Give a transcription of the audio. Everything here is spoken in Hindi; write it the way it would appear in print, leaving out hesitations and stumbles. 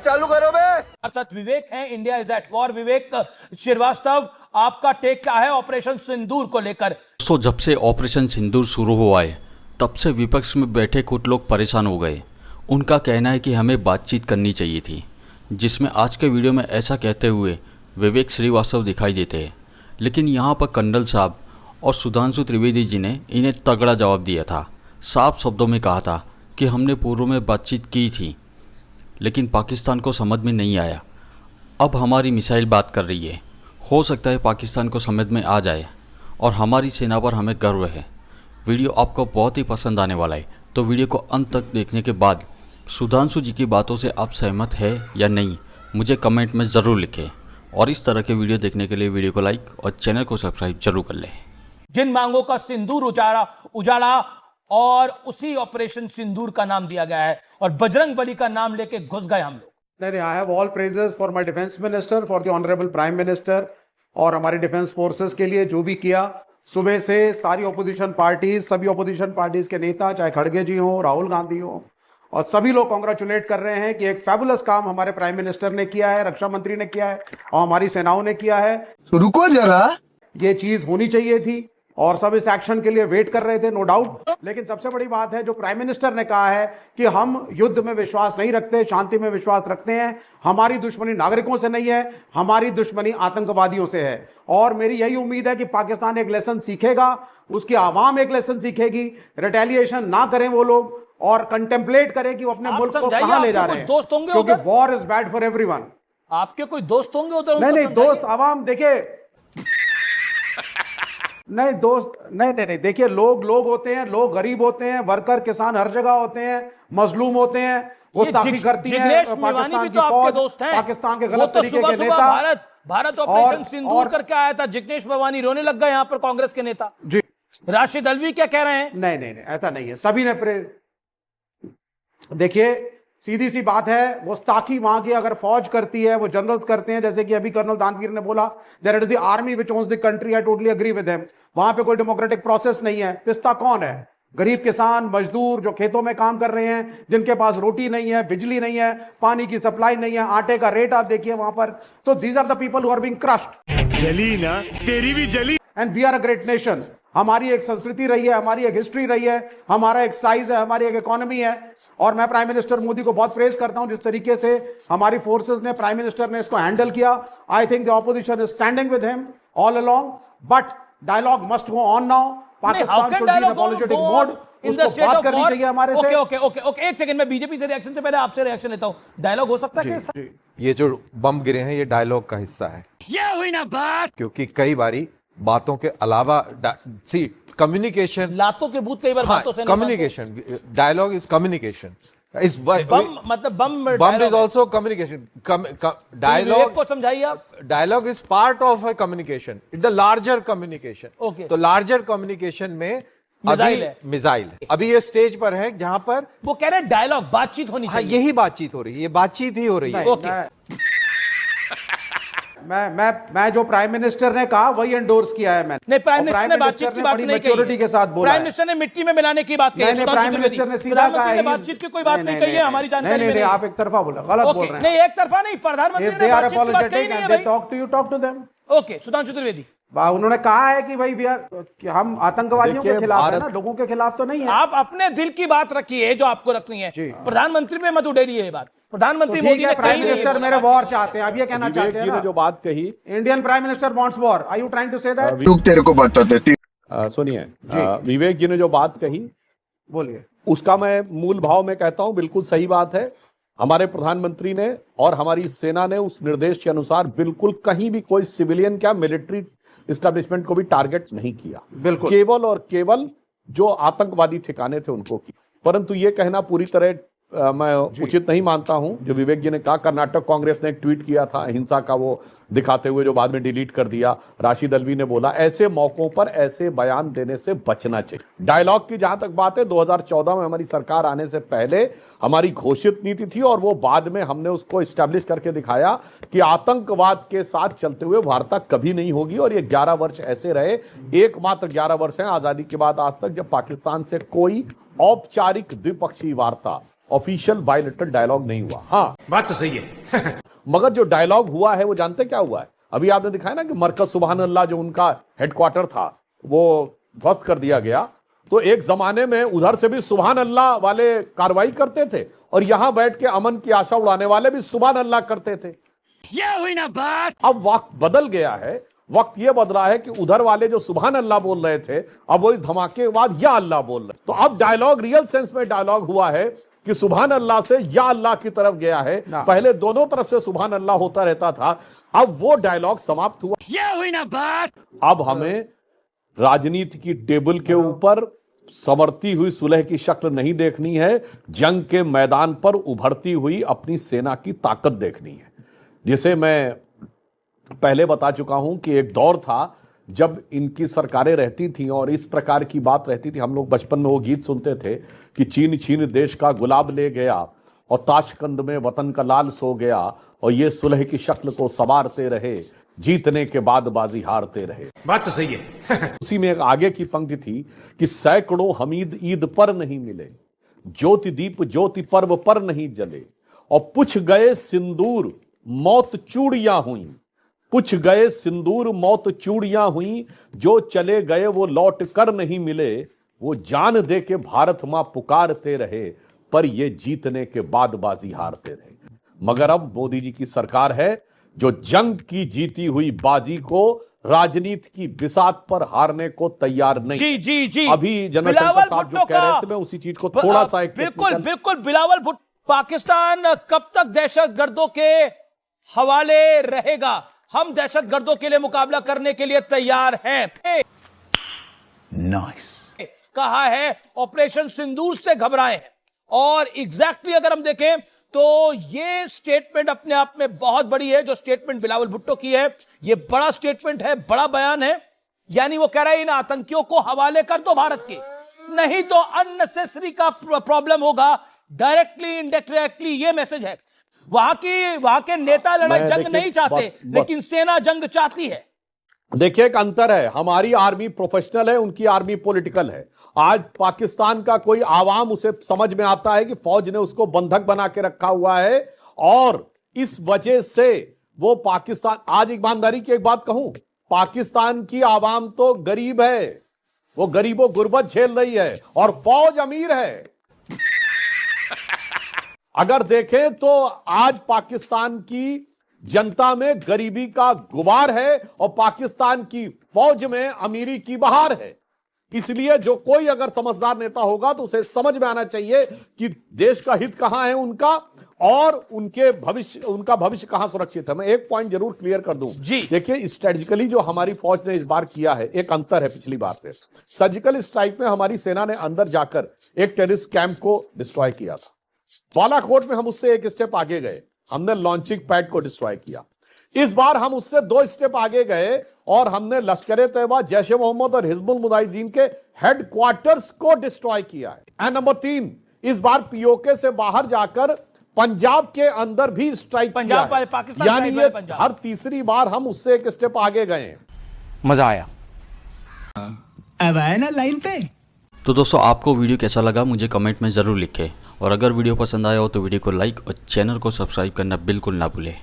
चालू करो बे। अर्थात विवेक है, इंडिया इज एट वॉर। विवेक श्रीवास्तव, आपका टेक क्या है ऑपरेशन सिंदूर को लेकर? दोस्तों, जब से ऑपरेशन सिंदूर शुरू हुआ है तब से विपक्ष में बैठे कुछ लोग परेशान हो गए। उनका कहना है कि हमें बातचीत करनी चाहिए थी, जिसमें आज के वीडियो में ऐसा कहते हुए विवेक श्रीवास्तव दिखाई देते हैं। लेकिन यहाँ पर कंडल साहब और सुधांशु त्रिवेदी जी ने इन्हें तगड़ा जवाब दिया था। साफ शब्दों में कहा था कि हमने पूर्व में बातचीत की थी, लेकिन पाकिस्तान को समझ में नहीं आया। अब हमारी मिसाइल बात कर रही है, हो सकता है पाकिस्तान को समझ में आ जाए और हमारी सेना पर हमें गर्व है। वीडियो आपको बहुत ही पसंद आने वाला है, तो वीडियो को अंत तक देखने के बाद सुधांशु जी की बातों से आप सहमत है या नहीं, मुझे कमेंट में ज़रूर लिखें। और इस तरह के वीडियो देखने के लिए वीडियो को लाइक और चैनल को सब्सक्राइब जरूर कर लें। जिन मांगों का सिंदूर उजाड़ा और उसी ऑपरेशन सिंदूर का नाम दिया गया है, और बजरंग बली का नाम लेके घुस गए हम लोग। नहीं, I have all praises for my defence minister, for the honourable prime minister, और हमारी डिफेंस फोर्सेस के लिए जो भी किया। सुबह से सारी ऑपोजिशन पार्टीज, सभी ऑपोजिशन पार्टीज के नेता, चाहे खड़गे जी हो, राहुल गांधी हो, और सभी लोग कांग्रेचुलेट कर रहे हैं कि एक फैबुलस काम हमारे प्राइम मिनिस्टर ने किया है, रक्षा मंत्री ने किया है और हमारी सेनाओं ने किया है। तो रुको जरा, ये चीज होनी चाहिए थी और सब इस एक्शन के लिए वेट कर रहे थे, नो डाउट। लेकिन सबसे बड़ी बात है जो प्राइम मिनिस्टर ने कहा है कि हम युद्ध में विश्वास नहीं रखते, शांति में विश्वास रखते हैं। हमारी दुश्मनी नागरिकों से नहीं है, हमारी दुश्मनी आतंकवादियों से है। और मेरी यही उम्मीद है कि पाकिस्तान एक लेसन सीखेगा, उसकी आवाम एक लेसन सीखेगी, रिटेलिएशन ना करें वो लोग और कंटेम्पलेट करें कि वो अपने मुल्क को कहां ले जा रहे हैं, क्योंकि war is bad for everyone. आपके कोई दोस्त होंगे उधर? नहीं, दोस्त आवाम देखिए, नहीं दोस्त, नहीं, देखिए, लोग होते हैं, लोग गरीब होते हैं, वर्कर किसान हर जगह होते हैं, मजलूम होते हैं, गुस्ताखी करती है पाकिस्तान की फौज, पाकिस्तान के गलत तरीके के नेता। भारत ऑपरेशन सिंदूर करके आया था, जिग्नेश मेवानी रोने लग गए यहाँ पर कांग्रेस के नेता जी। राशिद अल्वी क्या कह रहे हैं? नहीं, ऐसा नहीं है, सभी ने देखिए, सीधी सी बात है, गुस्ताखी वहां की अगर फौज करती है, वो जनरल्स करते हैं, जैसे कि अभी कर्नल दानवीर ने बोला, there is the army which owns the country, I totally agree with him. वहां पे कोई डेमोक्रेटिक प्रोसेस नहीं है। पिस्ता कौन है? गरीब किसान, मजदूर जो खेतों में काम कर रहे हैं, जिनके पास रोटी नहीं है, बिजली नहीं है, पानी की सप्लाई नहीं है, आटे का रेट आप देखिए वहां पर। तो these are the people who are being crushed. जली ना, तेरी भी जली। And we are a great nation. हमारी एक संस्कृति रही है, हमारी एक हिस्ट्री रही है, हमारा एक साइज है, हमारी एक इकोनॉमी है। और मैं प्राइम मिनिस्टर मोदी को बहुत प्रेज करता हूं जिस तरीके से हमारी फोर्सेस ने, प्राइम मिनिस्टर ने इसको हैंडल किया। I think the opposition is standing with him all along, but dialogue must go on now. Pakistan should be in apologetic mode, उसको बात करनी चाहिए हमारे से। ओके, एक सेकंड, मैं बीजेपी से रिएक्शन से पहले आपसे रिएक्शन लेता हूं। डायलॉग हो सकता है कि ये जो बम गिरे हैं ये डायलॉग का हिस्सा है? ये हुई ना बात, क्योंकि कई बारी बातों के अलावा सी कम्युनिकेशन, लातों के भूत कई बार बातों से कम्युनिकेशन, डायलॉग इज कम्युनिकेशन, इस बम मतलब bomb is also communication. Dialogue को समझाइए आप। Dialogue is part of a communication, the larger communication. Okay. तो लार्जर कम्युनिकेशन में मिसाइल अभी ये स्टेज पर है जहां पर वो कह रहे हैं डायलॉग, बातचीत होनी चाहिए। यही बातचीत हो रही है, ये बातचीत ही हो रही है। ओके, मैं जो प्राइम मिनिस्टर ने कहा वही एंडोर्स किया है मैंने। नहीं, प्राइम मिनिस्टर ने बातचीत की बात नहीं कही, मैच्योरिटी के साथ बोला। प्राइम मिनिस्टर ने मिट्टी में मिलाने की बात कही है। प्राइम मिनिस्टर ने सीधा कहा है बातचीत की कोई बात नहीं कही है, हमारी जानकारी में। नहीं, आप एक तरफा बोला, गलत बोल रहे हैं। नहीं, एक तरफा नहीं, प्रधानमंत्री ने बातचीत की बात कही नहीं है भाई। Talk to them. Okay, Sudhanshu Trivedi, उन्होंने कहा है कि भाई हम आतंकवादियों के खिलाफ है ना, लोगों के खिलाफ तो नहीं है। आप अपने दिल की बात रखिए जो आपको रखनी है, प्रधानमंत्री पे मत उड़ेलिए ये बात। प्रधाधानमंत्री मोदी ने प्राइम मिनिस्टर मेरे वॉर चाहते हैं, अब ये कहना चाहते हैं ना, जो बात कही, Indian prime minister wants war. Are you trying to say that? तेरे को बता देती। सुनिए, विवेक जी ने जो बात कही, बोलिए। उसका मैं मूल भाव में कहता हूं, बिल्कुल सही बात है। हमारे प्रधानमंत्री ने और हमारी सेना ने उस निर्देश के अनुसार बिल्कुल कहीं भी कोई सिविलियन क्या मिलिट्री एस्टेब्लिशमेंट को भी टारगेट नहीं किया, बिल्कुल केवल और केवल जो आतंकवादी ठिकाने थे उनको की। परंतु ये कहना पूरी तरह मैं उचित नहीं मानता हूं जो विवेक जी ने कहा। कर्नाटक कांग्रेस ने एक ट्वीट किया था अहिंसा का, वो दिखाते हुए, जो बाद में डिलीट कर दिया। राशिद अल्वी ने बोला ऐसे मौकों पर ऐसे बयान देने से बचना चाहिए। डायलॉग की जहां तक बात है, 2014 में हमारी सरकार आने से पहले हमारी घोषित नीति थी और वो बाद में हमने उसको इस्टेब्लिश करके दिखाया कि आतंकवाद के साथ चलते हुए वार्ता कभी नहीं होगी। और ये 11 वर्ष ऐसे रहे, एकमात्र 11 वर्ष हैं आजादी के बाद आज तक जब पाकिस्तान से कोई औपचारिक द्विपक्षीय वार्ता ऑफिशियल बायलैटरल डायलॉग नहीं हुआ। हाँ, बात तो सही है। मगर जो डायलॉग हुआ है वो जानते क्या हुआ है? अभी आपने दिखाया ना कि मरकज सुभान अल्लाह जो उनका हेडक्वार्टर था वो ध्वस्त कर दिया गया। तो एक जमाने में उधर से भी सुभान अल्लाह वाले कार्रवाई करते थे और यहां बैठ के अमन की आशा उड़ाने वाले भी सुभान अल्लाह करते थे। ये हुई ना बात। अब वक्त बदल गया है। वक्त ये बदला है कि उधर वाले जो सुभान अल्लाह बोल रहे थे अब वो इस धमाके के बाद या अल्लाह बोल रहे। तो अब डायलॉग रियल सेंस में डायलॉग हुआ है कि सुभान अल्लाह से या अल्लाह की तरफ गया है। पहले दोनों तरफ से सुभान अल्लाह होता रहता था, अब वो डायलॉग समाप्त हुआ। ये हुई ना बात। अब हमें राजनीति की टेबल के ऊपर संवरती हुई सुलह की शक्ल नहीं देखनी है, जंग के मैदान पर उभरती हुई अपनी सेना की ताकत देखनी है। जिसे मैं पहले बता चुका हूं कि एक दौर था जब इनकी सरकारें रहती थी और इस प्रकार की बात रहती थी। हम लोग बचपन में वो गीत सुनते थे कि चीन छीन देश का गुलाब ले गया और ताशकंद में वतन का लाल सो गया और ये सुलह की शक्ल को संवारते रहे, जीतने के बाद बाजी हारते रहे। बात तो सही है। उसी में एक आगे की पंक्ति थी कि सैकड़ों हमीद ईद पर नहीं मिले, ज्योति दीप ज्योति पर्व पर नहीं जले, और पुछ गए सिंदूर मौत चूड़ियां हुई, पुछ गए सिंदूर मौत चूड़ियां हुई, जो चले गए वो लौट कर नहीं मिले, वो जान दे के भारत मां पुकारते रहे, पर ये जीतने के बाद बाजी हारते रहे। मगर अब मोदी जी की सरकार है जो जंग की जीती हुई बाजी को राजनीति की बिसात पर हारने को तैयार नहीं। जी जी जी। अभी जनरल शंकर साहब जो कह रहे थे मैं उसी चीज को थोड़ा सा बिल्कुल बिल्कुल बिलावल भुट्टो, पाकिस्तान कब तक दहशतगर्दों के हवाले रहेगा? हम दहशतगर्दों के लिए मुकाबला करने के लिए तैयार हैं। नाइस। कहा है ऑपरेशन सिंदूर से घबराए हैं। और एग्जैक्टली अगर हम देखें तो ये स्टेटमेंट अपने आप में बहुत बड़ी है। जो स्टेटमेंट बिलावल भुट्टो की है ये बड़ा स्टेटमेंट है, बड़ा बयान है। यानी वो कह रहा है इन आतंकियों को हवाले कर दो भारत के, नहीं तो अननेसेसरी का प्रॉब्लम होगा। डायरेक्टली इनडायरेक्टली ये मैसेज है। वहां के नेता लड़ाई जंग नहीं चाहते, लेकिन सेना जंग चाहती है। देखिए एक अंतर है, हमारी आर्मी प्रोफेशनल है, उनकी आर्मी पॉलिटिकल है। आज पाकिस्तान का कोई आवाम उसे समझ में आता है कि फौज ने उसको बंधक बना के रखा हुआ है और इस वजह से वो पाकिस्तान, आज ईमानदारी की एक बात कहूं, पाकिस्तान की आवाम तो गरीब है, वो गरीबों गुर्बत झेल रही है और फौज अमीर है। अगर देखें तो आज पाकिस्तान की जनता में गरीबी का गुबार है और पाकिस्तान की फौज में अमीरी की बहार है। इसलिए जो कोई अगर समझदार नेता होगा तो उसे समझ में आना चाहिए कि देश का हित कहां है उनका और उनका भविष्य कहां सुरक्षित है। मैं एक पॉइंट जरूर क्लियर कर दूं जी। देखिए स्ट्रेटेजिकली जो हमारी फौज ने इस बार किया है, एक अंतर है पिछली बार से। सर्जिकल स्ट्राइक में हमारी सेना ने अंदर जाकर एक टेररिस्ट कैंप को डिस्ट्रॉय किया था। बालाकोट में हम उससे एक स्टेप आगे गए, हमने लॉन्चिंग पैड को डिस्ट्रॉय किया। इस बार हम उससे 2 स्टेप आगे गए और हमने लश्कर तैयबा, जैश ए मोहम्मद और हिजबुल मुजाहिदीन के हेडक्वार्टर्स को डिस्ट्रॉय किया है। एंड नंबर 3, इस बार पीओके से बाहर जाकर पंजाब के अंदर भी स्ट्राइक किया है। पाकिस्तान यानी ये हर तीसरी बार हम उससे एक स्टेप आगे गए हैं। मजा आया। अब आया ना लाइन पे। तो दोस्तों आपको वीडियो कैसा लगा मुझे कमेंट में ज़रूर लिखें और अगर वीडियो पसंद आया हो तो वीडियो को लाइक और चैनल को सब्सक्राइब करना बिल्कुल ना भूलें।